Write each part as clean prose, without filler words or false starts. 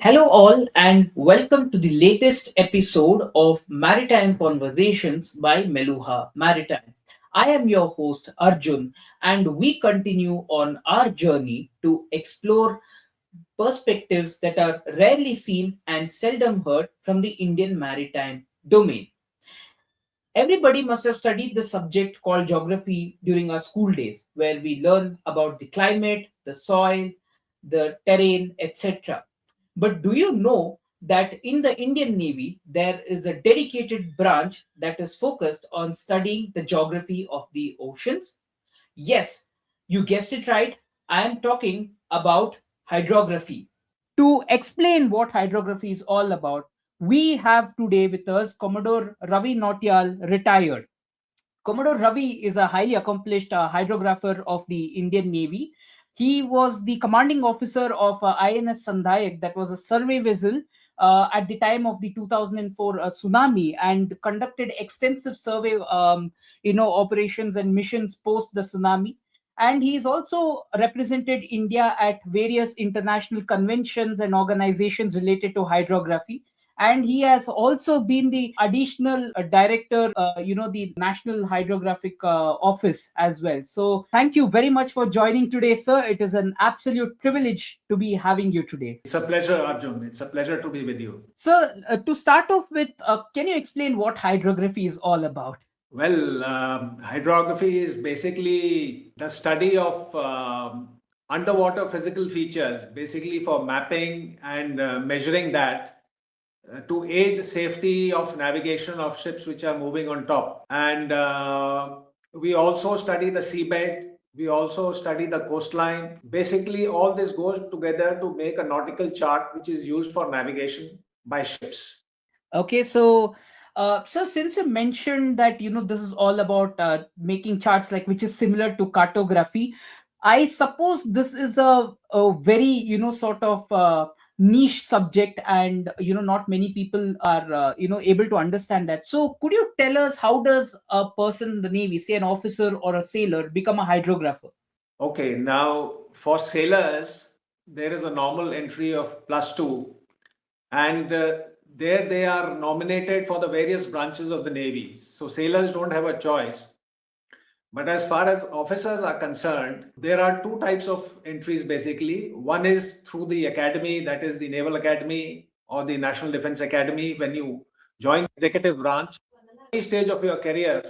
Hello, all, and welcome to the latest episode of Maritime Conversations by Meluha Maritime. I am your host, Arjun, and we continue on our journey to explore perspectives that are rarely seen and seldom heard from the Indian maritime domain. Everybody must have studied the subject called geography during our school days, where we learn about the climate, the soil, the terrain, etc. But do you know that in the Indian Navy, there is a dedicated branch that is focused on studying the geography of the oceans? Yes, you guessed it right. I am talking about hydrography. To explain what hydrography is all about, we have today with us Commodore Ravi Nautiyal, retired. Commodore Ravi is a highly accomplished hydrographer of the Indian Navy. He was the commanding officer of INS Sandhayak, that was a survey vessel at the time of the 2004 tsunami, and conducted extensive survey, operations and missions post the tsunami. And he's also represented India at various international conventions and organizations related to hydrography, and he has also been the additional director, the National Hydrographic Office as well. So thank you very much for joining today, sir. It is an absolute privilege to be having you today. It's a pleasure, Arjun. It's a pleasure to be with you. Sir, to start off with, can you explain what hydrography is all about? Well, hydrography is basically the study of underwater physical features, basically for mapping and measuring that to aid safety of navigation of ships which are moving on top. And we also study the seabed. We also study the coastline. Basically, all this goes together to make a nautical chart which is used for navigation by ships. Okay, so so since you mentioned that this is all about making charts, like which is similar to cartography, I suppose this is a very sort of niche subject, and not many people are able to understand that. So could you tell us, how does a person in the Navy, say an officer or a sailor, become a hydrographer? Okay, now for sailors, there is a normal entry of +2, and there they are nominated for the various branches of the Navy. So sailors don't have a choice. But as far as officers are concerned, there are two types of entries basically. One is through the academy, that is the Naval Academy or the National Defense Academy. When you join the executive branch, any stage of your career,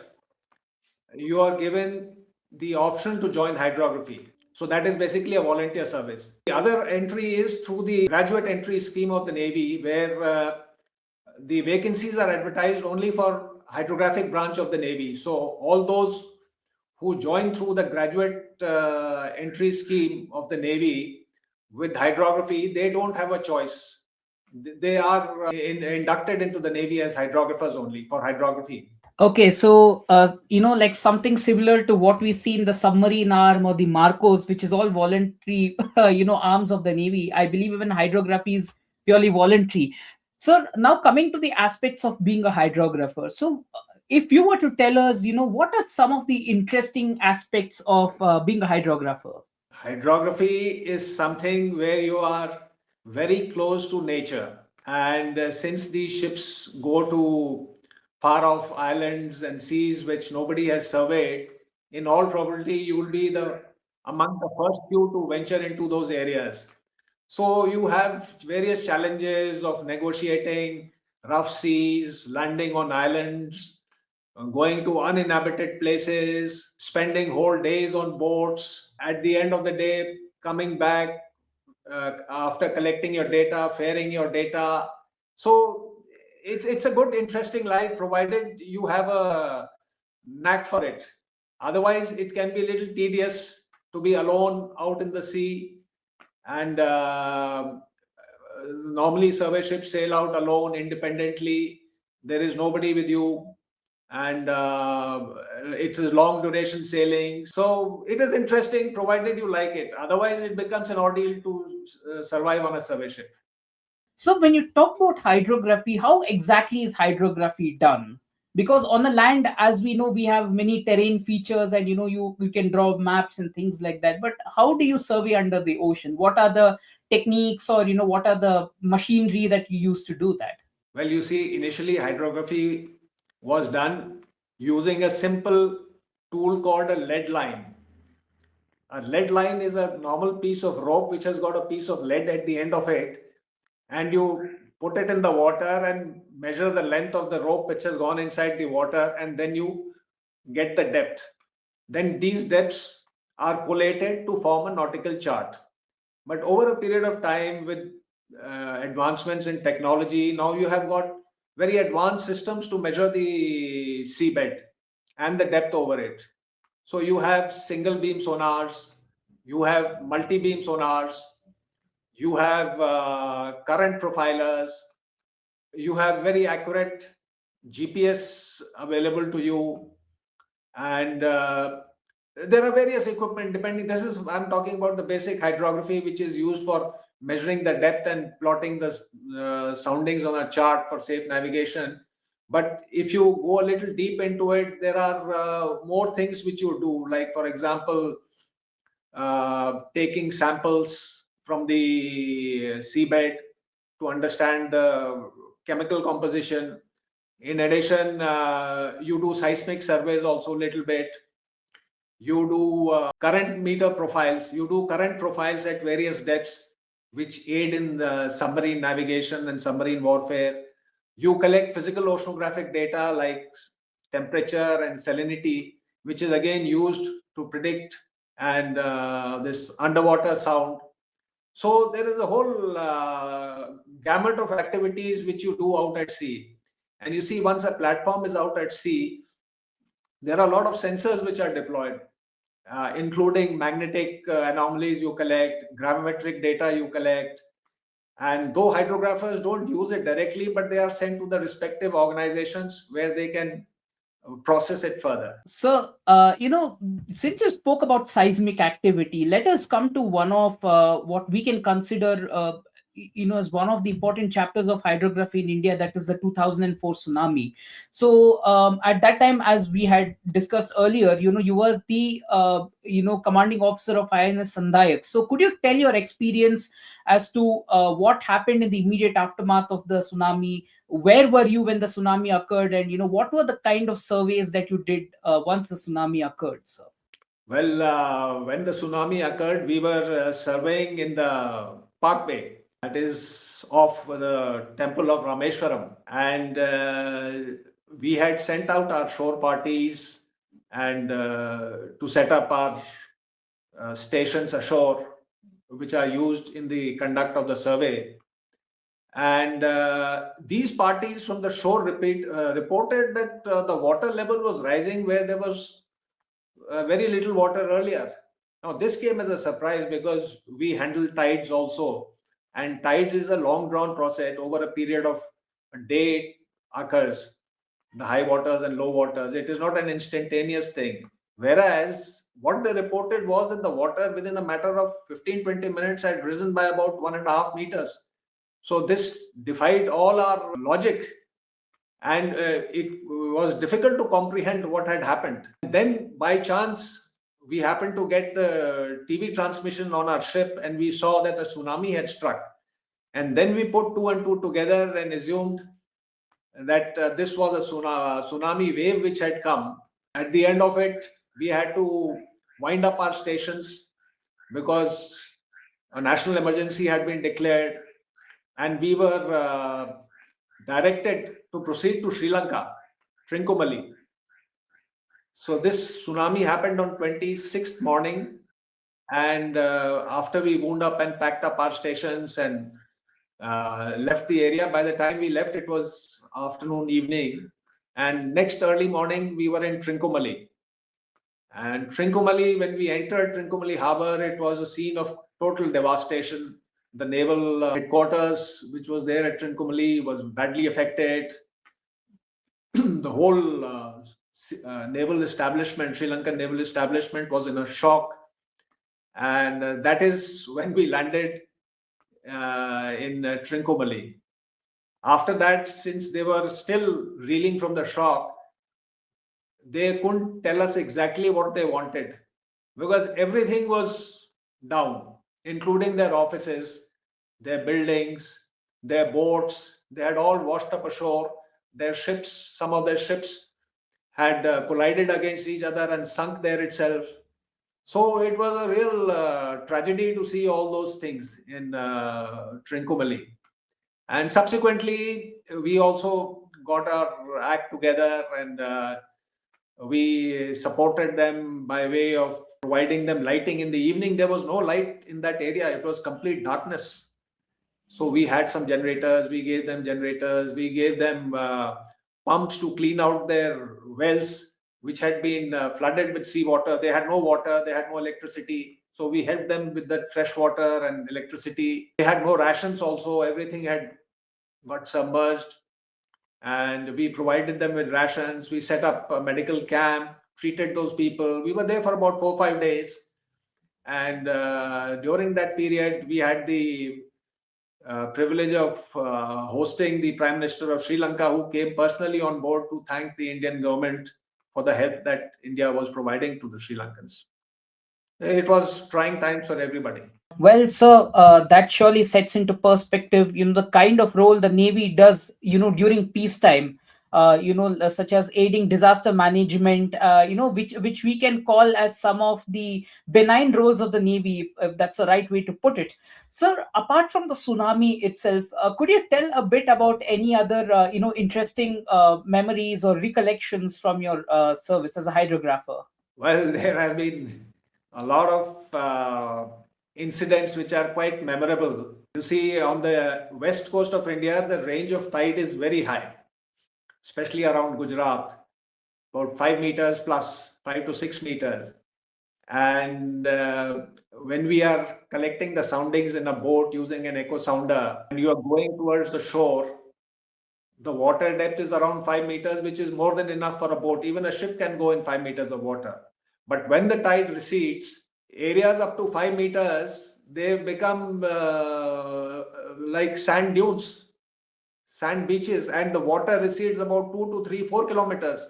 you are given the option to join hydrography. So that is basically a volunteer service. The other entry is through the graduate entry scheme of the Navy, where the vacancies are advertised only for hydrographic branch of the Navy. So all those who join through the graduate entry scheme of the Navy with hydrography, they don't have a choice. They are inducted into the Navy as hydrographers only for hydrography. Okay, so like something similar to what we see in the submarine arm or the Marcos, which is all voluntary, arms of the Navy. I believe even hydrography is purely voluntary. So now coming to the aspects of being a hydrographer. So if you were to tell us, what are some of the interesting aspects of being a hydrographer? Hydrography is something where you are very close to nature. And since these ships go to far off islands and seas which nobody has surveyed, in all probability, you will be the among the first few to venture into those areas. So you have various challenges of negotiating rough seas, landing on islands, going to uninhabited places, spending whole days on boats, at the end of the day, coming back after collecting your data, fairing your data. So it's a good, interesting life, provided you have a knack for it. Otherwise, it can be a little tedious to be alone out in the sea, and normally survey ships sail out alone independently. There is nobody with you, and it is long duration sailing. So it is interesting provided you like it. Otherwise, it becomes an ordeal to survive on a survey ship. So when you talk about hydrography, how exactly is hydrography done? because on the land, as we know, we have many terrain features, and you can draw maps and things like that. But how do you survey under the ocean? What are the techniques, or what are the machinery that you use to do that? Well, you see, initially hydrography was done using a simple tool called a lead line. A lead line is a normal piece of rope which has got a piece of lead at the end of it, and you put it in the water and measure the length of the rope which has gone inside the water, and then you get the depth. Then these depths are collated to form a nautical chart. But over a period of time, with advancements in technology, now you have got very advanced systems to measure the seabed and the depth over it. So you have single beam sonars, you have multi beam sonars, you have current profilers, you have very accurate GPS available to you, and there are various equipment depending. This is, I'm talking about the basic hydrography, which is used for measuring the depth and plotting the soundings on a chart for safe navigation. But if you go a little deep into it, there are more things which you do, like for example, taking samples from the seabed to understand the chemical composition. In addition, you do seismic surveys also a little bit. You do current meter profiles. You do current profiles at various depths, which aid in the submarine navigation and submarine warfare. You collect physical oceanographic data like temperature and salinity, which is again used to predict and this underwater sound. So there is a whole gamut of activities which you do out at sea. And you see, once a platform is out at sea, there are a lot of sensors which are deployed, including magnetic anomalies you collect, gravimetric data you collect. And though hydrographers don't use it directly, but they are sent to the respective organizations where they can process it further. So, since you spoke about seismic activity, let us come to one of what we can consider, as one of the important chapters of hydrography in India, that is the 2004 tsunami. So, at that time, as we had discussed earlier, you were the, commanding officer of INS Sandayak. So, could you tell your experience as to what happened in the immediate aftermath of the tsunami? Where were you when the tsunami occurred, and what were the kind of surveys that you did once the tsunami occurred, sir? Well, when the tsunami occurred, we were surveying in the parkway that is off the temple of Rameshwaram, and we had sent out our shore parties and to set up our stations ashore, which are used in the conduct of the survey. And these parties from the shore reported that the water level was rising where there was very little water earlier. Now, this came as a surprise because we handle tides also, and tides is a long drawn process over a period of a day occurs, the high waters and low waters. It is not an instantaneous thing. Whereas what they reported was that the water within a matter of 15-20 minutes had risen by about 1.5 meters. So this defied all our logic, and it was difficult to comprehend what had happened. Then, by chance, we happened to get the TV transmission on our ship, and we saw that a tsunami had struck. And then we put two and two together and assumed that this was a tsunami wave which had come. At the end of it, we had to wind up our stations because a national emergency had been declared, and we were directed to proceed to Sri Lanka, Trincomalee. So this tsunami happened on 26th morning, and after we wound up and packed up our stations and left the area, by the time we left, it was afternoon, evening, and next early morning we were in Trincomalee. And Trincomalee, when we entered Trincomalee Harbour, it was a scene of total devastation. The naval headquarters, which was there at Trincomalee, was badly affected. The whole naval establishment, Sri Lankan naval establishment, was in a shock. And that is when we landed in Trincomalee. After that, since they were still reeling from the shock, they couldn't tell us exactly what they wanted because everything was down, including their offices, their buildings, their boats. They had all washed up ashore. Their ships, some of their ships had collided against each other and sunk there itself. So it was a real tragedy to see all those things in Trincomalee. And subsequently, we also got our act together and we supported them by way of providing them lighting in the evening. There was no light in that area, it was complete darkness. So we had some generators, we gave them generators, we gave them pumps to clean out their wells, which had been flooded with seawater. They had no water, they had no electricity. So we helped them with that fresh water and electricity. They had no rations also, everything had got submerged. And we provided them with rations. We set up a medical camp, treated those people. We were there for about 4 or 5 days. And during that period, we had the privilege of hosting the Prime Minister of Sri Lanka, who came personally on board to thank the Indian government for the help that India was providing to the Sri Lankans. It was trying times for everybody. Well, sir, that surely sets into perspective, the kind of role the Navy does, during peacetime, such as aiding disaster management, which we can call as some of the benign roles of the Navy, if that's the right way to put it. Sir, apart from the tsunami itself, could you tell a bit about any other, interesting memories or recollections from your service as a hydrographer? Well, there have been a lot of incidents which are quite memorable. You see, on the west coast of India, the range of tide is very high, especially around Gujarat, about 5 meters plus, 5 to 6 meters. And when we are collecting the soundings in a boat using an echo sounder, and you are going towards the shore, the water depth is around 5 meters, which is more than enough for a boat. Even a ship can go in 5 meters of water. But when the tide recedes, areas up to 5 meters, they become like sand dunes, sand beaches, and the water recedes about 2 to 3, 4 kilometers.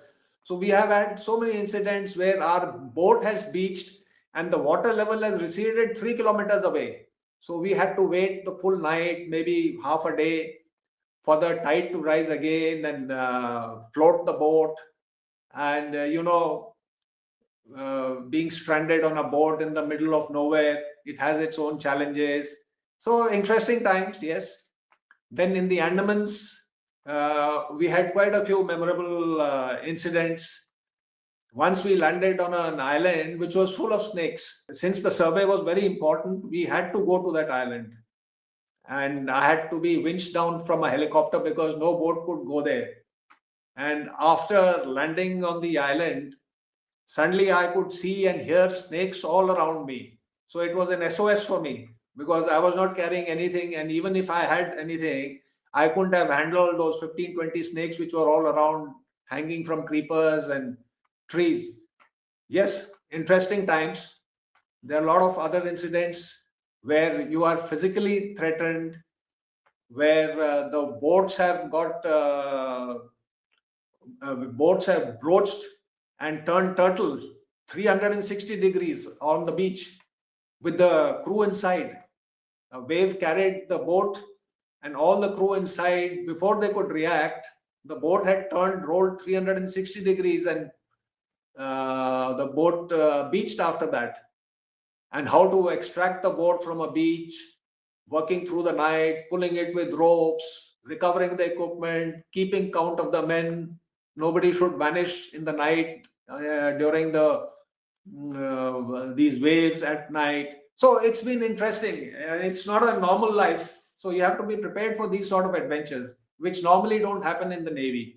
So we have had so many incidents where our boat has beached and the water level has receded 3 kilometers away. So we had to wait the full night, maybe half a day, for the tide to rise again and float the boat. And being stranded on a boat in the middle of nowhere, it has its own challenges. So interesting times, yes. Then in the Andamans, we had quite a few memorable incidents. Once we landed on an island which was full of snakes. Since the survey was very important, we had to go to that island. And I had to be winched down from a helicopter because no boat could go there. And after landing on the island, suddenly I could see and hear snakes all around me. So it was an SOS for me because I was not carrying anything. And even if I had anything, I couldn't have handled those 15, 20 snakes which were all around, hanging from creepers and trees. Yes, interesting times. There are a lot of other incidents where you are physically threatened, where the boats have broached and turned turtle 360 degrees on the beach with the crew inside. A wave carried the boat and all the crew inside. Before they could react, the boat had turned, rolled 360 degrees, and the boat beached after that. And how to extract the boat from a beach, working through the night, pulling it with ropes, recovering the equipment, keeping count of the men. Nobody should vanish in the night during these waves at night. So it's been interesting. It's not a normal life. So you have to be prepared for these sort of adventures, which normally don't happen in the Navy.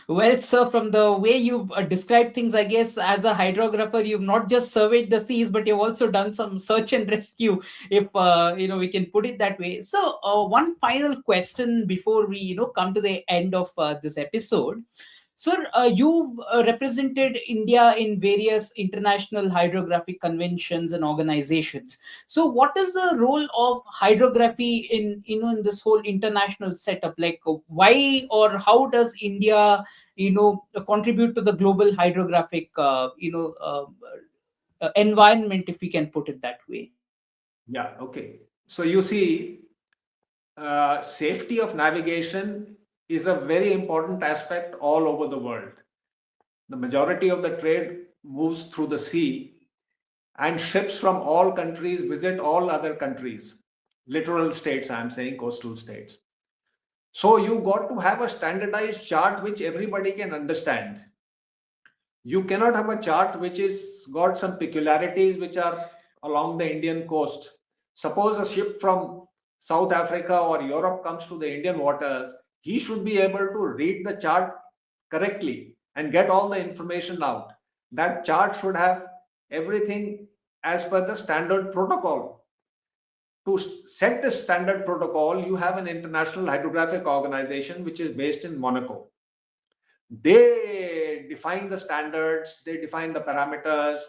Well, sir, from the way you've described things, I guess as a hydrographer, you've not just surveyed the seas, but you've also done some search and rescue, if we can put it that way. So, one final question before we come to the end of this episode. Sir, you represented India in various international hydrographic conventions and organizations. So, what is the role of hydrography in in this whole international setup? Like, why or how does India contribute to the global hydrographic environment, if we can put it that way? Yeah, okay. So you see, safety of navigation is a very important aspect all over the world. The majority of the trade moves through the sea, and ships from all countries visit all other countries. Littoral states, I'm saying coastal states. So you got to have a standardized chart which everybody can understand. You cannot have a chart which is got some peculiarities which are along the Indian coast. Suppose a ship from South Africa or Europe comes to the Indian waters, he should be able to read the chart correctly and get all the information out. That chart should have everything as per the standard protocol. To set the standard protocol, you have an international hydrographic organization which is based in Monaco. They define the standards, they define the parameters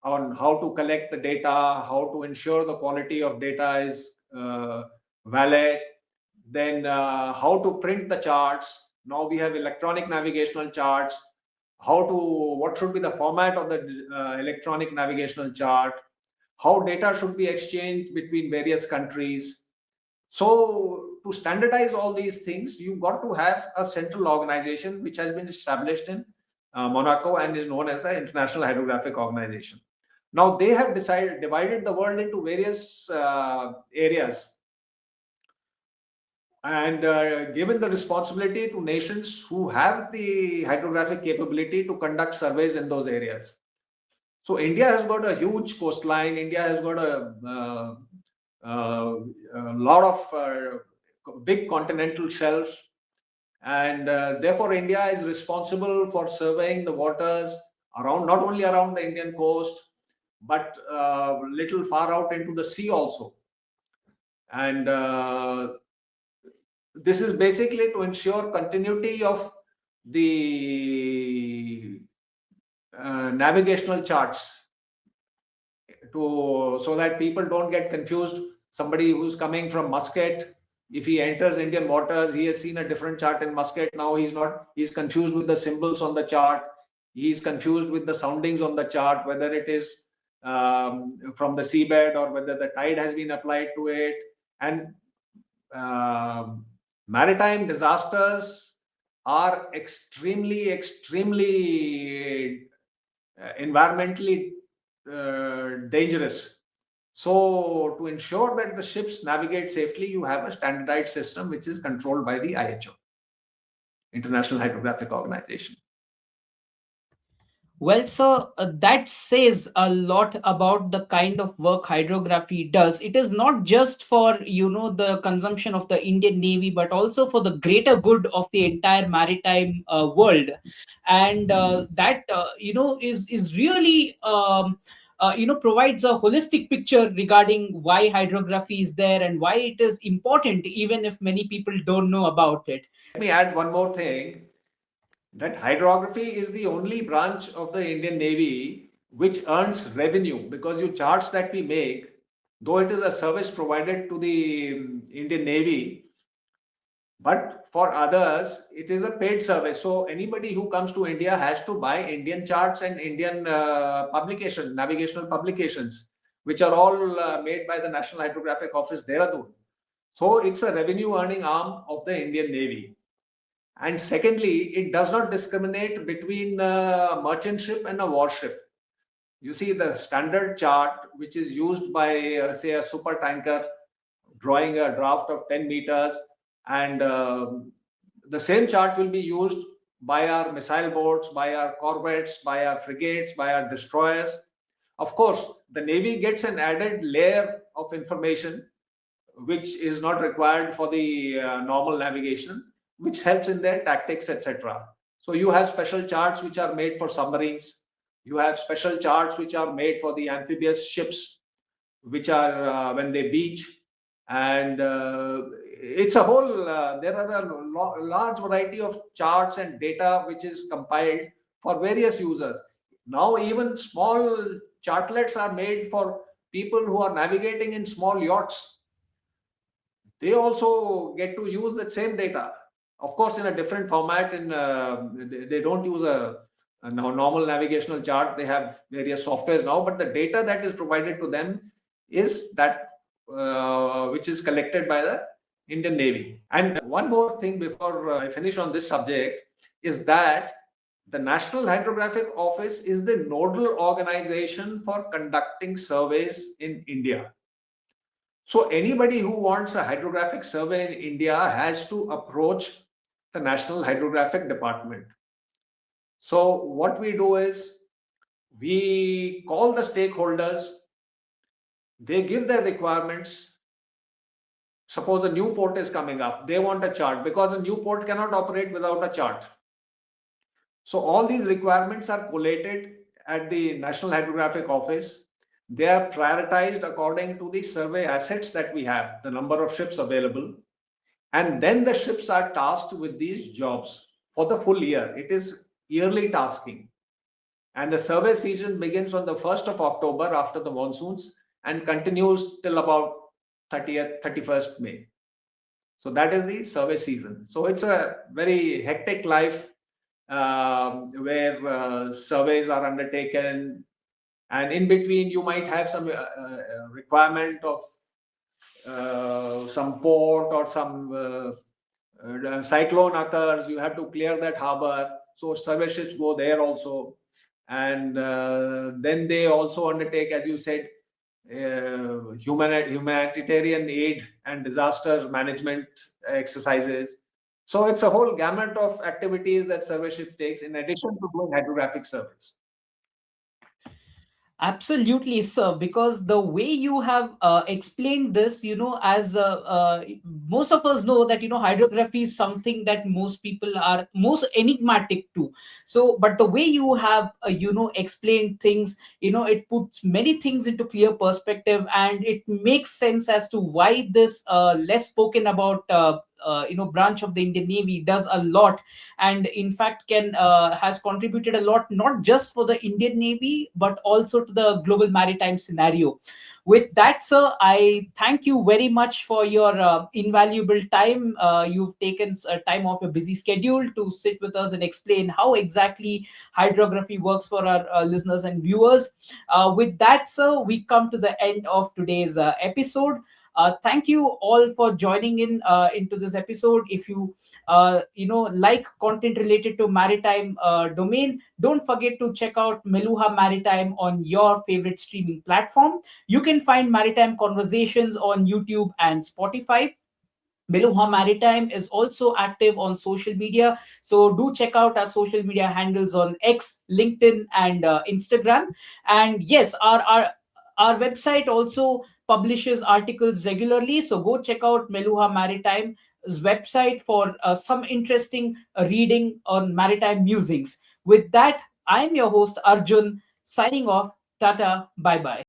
on how to collect the data, how to ensure the quality of data is valid, then how to print the charts. Now we have electronic navigational charts, what should be the format of the electronic navigational chart, how data should be exchanged between various countries. So, to standardize all these things, you've got to have a central organization which has been established in Monaco and is known as the International Hydrographic Organization. Now, they have divided the world into various areas and given the responsibility to nations who have the hydrographic capability to conduct surveys in those areas. So India has got a huge coastline. India has got a lot of big continental shelves, and therefore India is responsible for surveying the waters around, not only around the Indian coast, but little far out into the sea also. And this is basically to ensure continuity of the navigational charts so that people don't get confused. Somebody who's coming from Muscat, if he enters Indian waters, he has seen a different chart in Muscat. Now he's confused with the symbols on the chart. He's confused with the soundings on the chart, whether it is from the seabed or whether the tide has been applied to it. And maritime disasters are extremely environmentally dangerous. So, to ensure that the ships navigate safely, you have a standardized system which is controlled by the IHO, International Hydrographic Organization. Well, sir, that says a lot about the kind of work hydrography does. It is not just for, the consumption of the Indian Navy, but also for the greater good of the entire maritime world. And that, is really, provides a holistic picture regarding why hydrography is there and why it is important, even if many people don't know about it. Let me add one more thing, that hydrography is the only branch of the Indian Navy which earns revenue, because you charts that we make, though it is a service provided to the Indian Navy, but for others it is a paid service. So anybody who comes to India has to buy Indian charts and Indian navigational publications, which are all made by the National Hydrographic Office, Dehradun. So it's a revenue earning arm of the Indian Navy. And secondly, it does not discriminate between a merchant ship and a warship. You see, the standard chart, which is used by, say, a super tanker drawing a draft of 10 meters, and the same chart will be used by our missile boats, by our corvettes, by our frigates, by our destroyers. Of course, the Navy gets an added layer of information which is not required for the normal navigation, which helps in their tactics, etc. So you have special charts which are made for submarines. You have special charts which are made for the amphibious ships, which are when they beach. And it's a whole, there are a large variety of charts and data which is compiled for various users. Now even small chartlets are made for people who are navigating in small yachts. They also get to use that same data, of course in a different format. In they don't use a normal navigational chart. They have various softwares now, but the data that is provided to them is that which is collected by the Indian Navy. And one more thing before I finish on this subject is that the National Hydrographic Office is the nodal organization for conducting surveys in India. So anybody who wants a hydrographic survey in India has to approach the National Hydrographic Department. So what we do is we call the stakeholders, they give their requirements. Suppose a new port is coming up, they want a chart because a new port cannot operate without a chart. So all these requirements are collated at the National Hydrographic Office. They are prioritized according to the survey assets that we have, the number of ships available. And then the ships are tasked with these jobs for the full year. It is yearly tasking. And the survey season begins on the 1st of October after the monsoons and continues till about 30th, 31st May. So that is the survey season. So it's a very hectic life where surveys are undertaken, and in between you might have some requirement of some port or some cyclone occurs. You have to clear that harbor, so survey ships go there also. And then they also undertake, as you said, humanitarian aid and disaster management exercises. So it's a whole gamut of activities that survey ship takes in addition to doing hydrographic surveys. Absolutely, sir. Because the way you have explained this, as most of us know that hydrography is something that most people are most enigmatic to. So, but the way you have explained things, it puts many things into clear perspective, and it makes sense as to why this less spoken about. Branch of the Indian Navy does a lot, and in fact can has contributed a lot, not just for the Indian Navy but also to the global maritime scenario. With that, sir, I thank you very much for your invaluable time. You've taken time off your busy schedule to sit with us and explain how exactly hydrography works for our listeners and viewers. With that, sir, we come to the end of today's episode. Thank you all for joining in into this episode. If you like content related to maritime domain, don't forget to check out Meluha Maritime on your favorite streaming platform. You can find Maritime Conversations on YouTube and Spotify. Meluha Maritime is also active on social media, so do check out our social media handles on X, LinkedIn, and Instagram. And yes, our website also publishes articles regularly, so go check out Meluha Maritime's website for some interesting reading on maritime musings. With that, I'm your host Arjun, signing off. Tata, bye bye.